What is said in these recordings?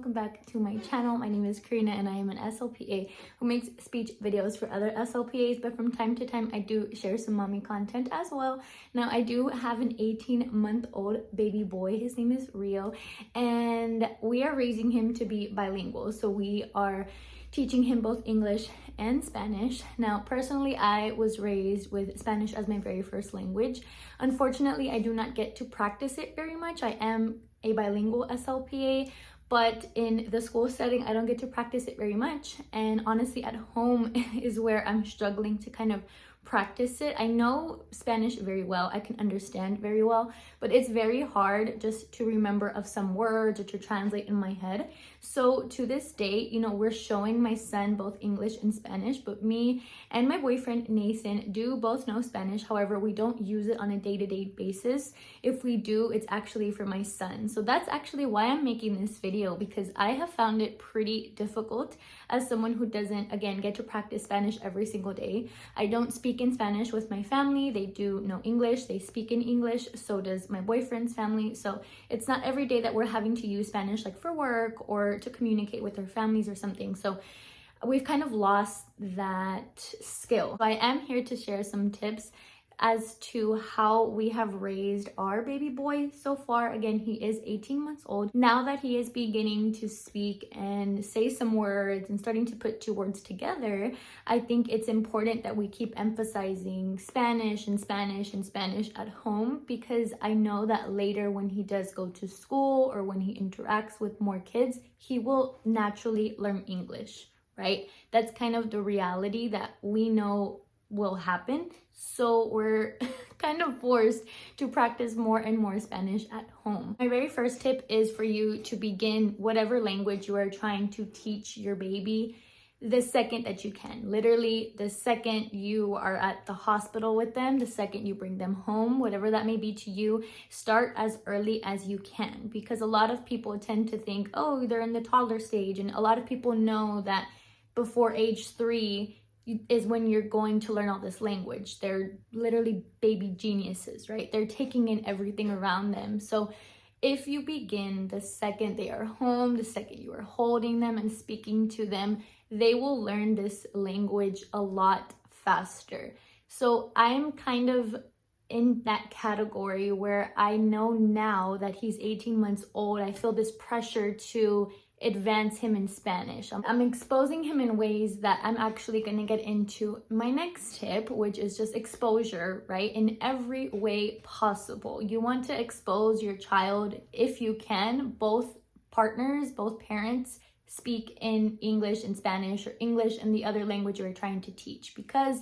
welcome back to my channel. My name is Karina and I am an SLPA who makes speech videos for other SLPAs, but from time to time I do share some mommy content as well. Now I do have an 18-month-old baby boy. His name is Rio and we are raising him to be bilingual. So we are teaching him both English and Spanish. Now, personally, I was raised with Spanish as my very first language. Unfortunately, I do not get to practice it very much. I am a bilingual SLPA, but in the school setting, I don't get to practice it very much. And honestly, at home is where I'm struggling to kind of practice it. I know Spanish very well, I can understand very well, but it's very hard just to remember of some words or to translate in my head. So to this day, we're showing my son both English and Spanish, but me and my boyfriend Nathan do both know Spanish. However, we don't use it on a day-to-day basis. If we do, it's actually for my son. So that's actually why I'm making this video, because I have found it pretty difficult as someone who doesn't, again, get to practice Spanish every single day. I don't speak in Spanish with my family. They do know English, they speak in English, so does my boyfriend's family. So it's not every day that we're having to use Spanish like for work or to communicate with our families or something. So we've kind of lost that skill. So I am here to share some tips as to how we have raised our baby boy so far. Again, he is 18 months old. Now that he is beginning to speak and say some words and starting to put two words together, I think it's important that we keep emphasizing Spanish and Spanish and Spanish at home, because I know that later when he does go to school or when he interacts with more kids, he will naturally learn English, right? That's kind of the reality that we know will happen. So we're kind of forced to practice more and more Spanish at home. My very first tip is for you to begin whatever language you are trying to teach your baby the second that you can. Literally, the second you are at the hospital with them, the second you bring them home, whatever that may be to you, start as early as you can. Because a lot of people tend to think, oh, they're in the toddler stage. And a lot of people know that before age 3, is when you're going to learn all this language. They're literally baby geniuses, right? They're taking in everything around them. So if you begin the second they are home, the second you are holding them and speaking to them, they will learn this language a lot faster. So I'm kind of in that category where I know now that he's 18 months old, I feel this pressure to advance him in Spanish. I'm exposing him in ways that I'm actually going to get into my next tip, which is just exposure, right? In every way possible. You want to expose your child if you can. Both partners, both parents speak in English and Spanish, or English and the other language you're trying to teach, because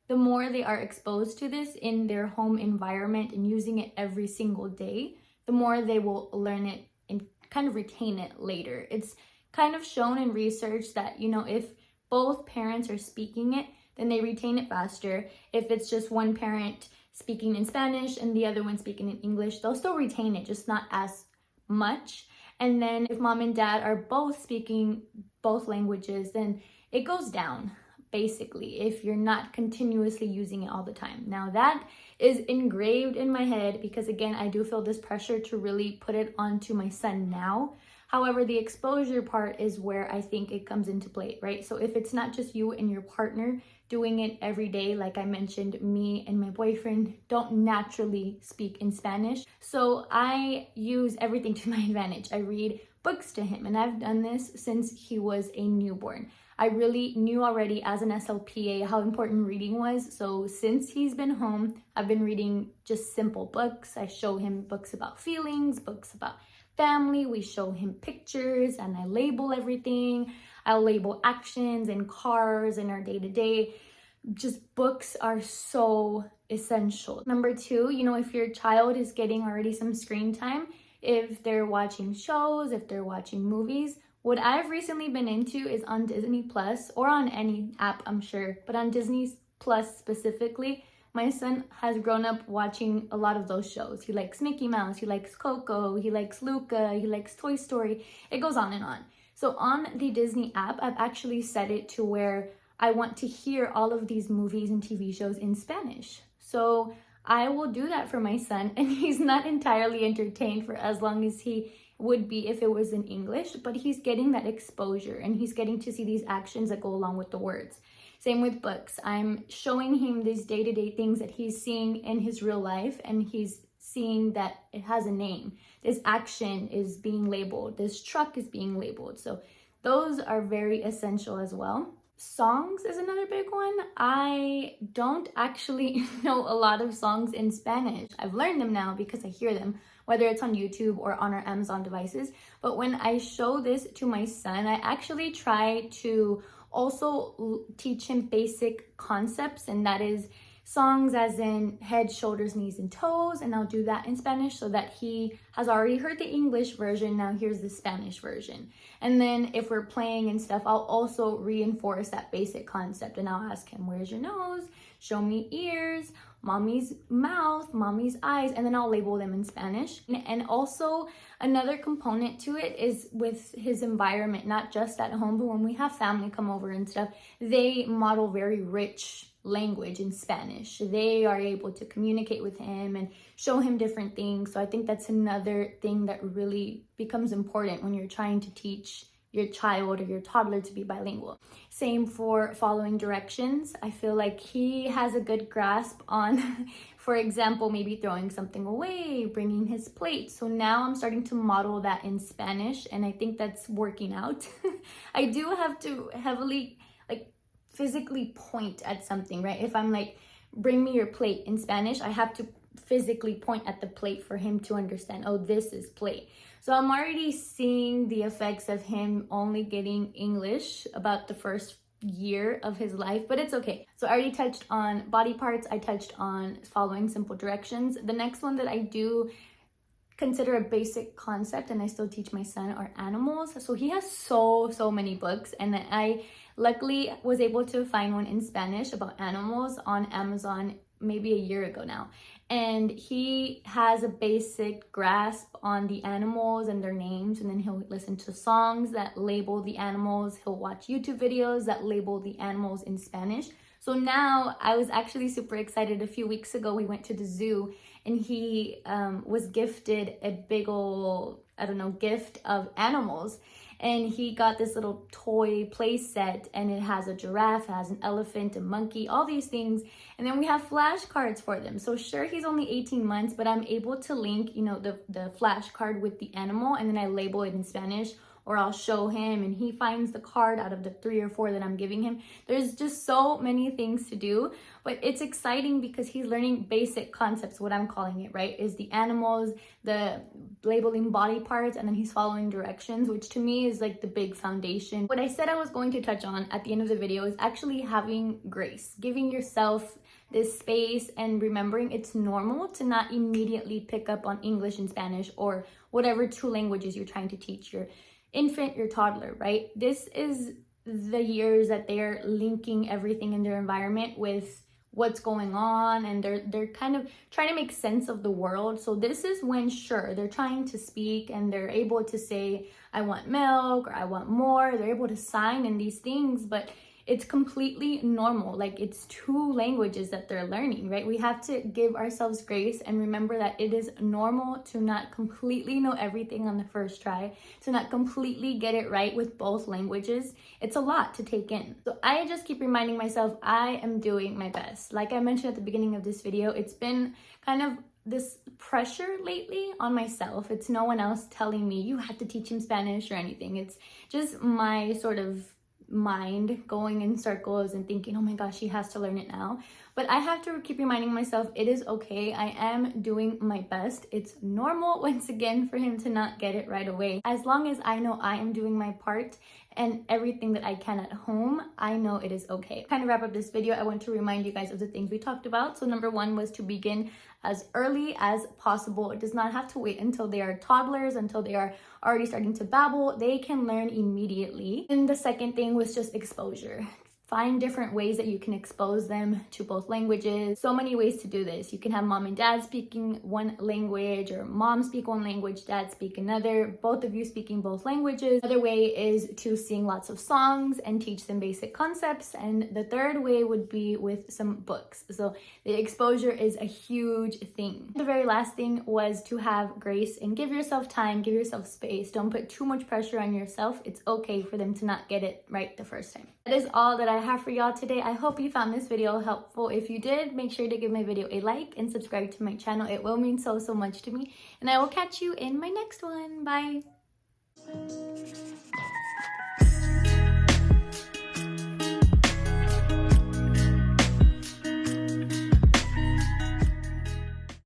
the more they are exposed to this in their home environment and using it every single day, the more they will learn it and kind of retain it later. It's kind of shown in research that, if both parents are speaking it, then they retain it faster. If it's just one parent speaking in Spanish and the other one speaking in English, they'll still retain it, just not as much. And then if mom and dad are both speaking both languages, then it goes down, basically, if you're not continuously using it all the time. Now that is engraved in my head because, again, I do feel this pressure to really put it onto my son now. However, the exposure part is where I think it comes into play, right? So if it's not just you and your partner doing it every day, like I mentioned, me and my boyfriend don't naturally speak in Spanish. So I use everything to my advantage. I read books to him, and I've done this since he was a newborn. I really knew already as an SLPA how important reading was. So since he's been home, I've been reading just simple books. I show him books about feelings, books about family. We show him pictures and I label everything. I'll label actions and cars in our day-to-day. Just books are so essential. Number 2, if your child is getting already some screen time, if they're watching shows, if they're watching movies, what I've recently been into is on Disney Plus, or on any app, I'm sure, but on Disney Plus specifically, my son has grown up watching a lot of those shows. He likes Mickey Mouse, he likes Coco, he likes Luca, he likes Toy Story. It goes on and on. So on the Disney app, I've actually set it to where I want to hear all of these movies and TV shows in Spanish. So I will do that for my son, and he's not entirely entertained for as long as he would be if it was in English, but he's getting that exposure and he's getting to see these actions that go along with the words. Same with books. I'm showing him these day-to-day things that he's seeing in his real life, and he's seeing that it has a name. This action is being labeled. This truck is being labeled. So those are very essential as well. Songs is another big one. I don't actually know a lot of songs in Spanish. I've learned them now because I hear them, whether it's on YouTube or on our Amazon devices. But when I show this to my son, I actually try to also teach him basic concepts, and that is songs as in head, shoulders, knees, and toes, and I'll do that in Spanish so that he has already heard the English version. Now here's the Spanish version. And then if we're playing and stuff, I'll also reinforce that basic concept, and I'll ask him, where's your nose? Show me ears, mommy's mouth, mommy's eyes, and then I'll label them in Spanish. And also another component to it is with his environment, not just at home, but when we have family come over and stuff, they model very rich language in Spanish. They are able to communicate with him and show him different things. So I think that's another thing that really becomes important when you're trying to teach your child or your toddler to be bilingual. Same for following directions. I feel like he has a good grasp on, for example, maybe throwing something away, bringing his plate. So now I'm starting to model that in Spanish, and I think that's working out. I do have to heavily physically point at something, right? If I'm like, bring me your plate in Spanish, I have to physically point at the plate for him to understand, oh, this is plate. So I'm already seeing the effects of him only getting English about the first year of his life, but it's okay. So I already touched on body parts. I touched on following simple directions. The next one that I do consider a basic concept, and I still teach my son, are animals. So he has so many books, and I luckily was able to find one in Spanish about animals on Amazon maybe a year ago now. And he has a basic grasp on the animals and their names, and then he'll listen to songs that label the animals. He'll watch YouTube videos that label the animals in Spanish. So now I was actually super excited. A few weeks ago, we went to the zoo, and he was gifted a big ol', gift of animals. And he got this little toy play set, and it has a giraffe, it has an elephant, a monkey, all these things. And then we have flashcards for them. So sure, he's only 18 months, but I'm able to link, the flashcard with the animal, and then I label it in Spanish, or I'll show him and he finds the card out of the 3 or 4 that I'm giving him. There's just so many things to do, but it's exciting because he's learning basic concepts, what I'm calling it, right? Is the animals, the labeling body parts, and then he's following directions, which to me is like the big foundation. What I said I was going to touch on at the end of the video is actually having grace, giving yourself this space and remembering it's normal to not immediately pick up on English and Spanish or whatever 2 languages you're trying to teach your infant, your toddler, right? This is the years that they're linking everything in their environment with what's going on, and they're kind of trying to make sense of the world. So this is when, sure, they're trying to speak and they're able to say, I want milk, or I want more. They're able to sign in these things, but it's completely normal. Like, it's 2 languages that they're learning, right? We have to give ourselves grace and remember that it is normal to not completely know everything on the first try, to not completely get it right with both languages. It's a lot to take in. So I just keep reminding myself I am doing my best. Like I mentioned at the beginning of this video, it's been kind of this pressure lately on myself. It's no one else telling me you have to teach him Spanish or anything. It's just my sort of mind going in circles and thinking, oh my gosh, she has to learn it now. But I have to keep reminding myself it is okay. I am doing my best. It's normal, once again, for him to not get it right away. As long as I know I am doing my part and everything that I can at home, I know it is okay. Kind of wrap up this video, I want to remind you guys of the things we talked about. So number 1 was to begin as early as possible. It does not have to wait until they are toddlers, until they are already starting to babble. They can learn immediately. And the second thing was just exposure. Find different ways that you can expose them to both languages. So many ways to do this. You can have mom and dad speaking one language, or mom speak one language, dad speak another, both of you speaking both languages. Another way is to sing lots of songs and teach them basic concepts. And the third way would be with some books. So the exposure is a huge thing. The very last thing was to have grace and give yourself time, give yourself space. Don't put too much pressure on yourself. It's okay for them to not get it right the first time. That is all that I have for y'all today. I hope you found this video helpful. If you did, make sure to give my video a like and subscribe to my channel. It will mean so much to me. And I will catch you in my next one. Bye.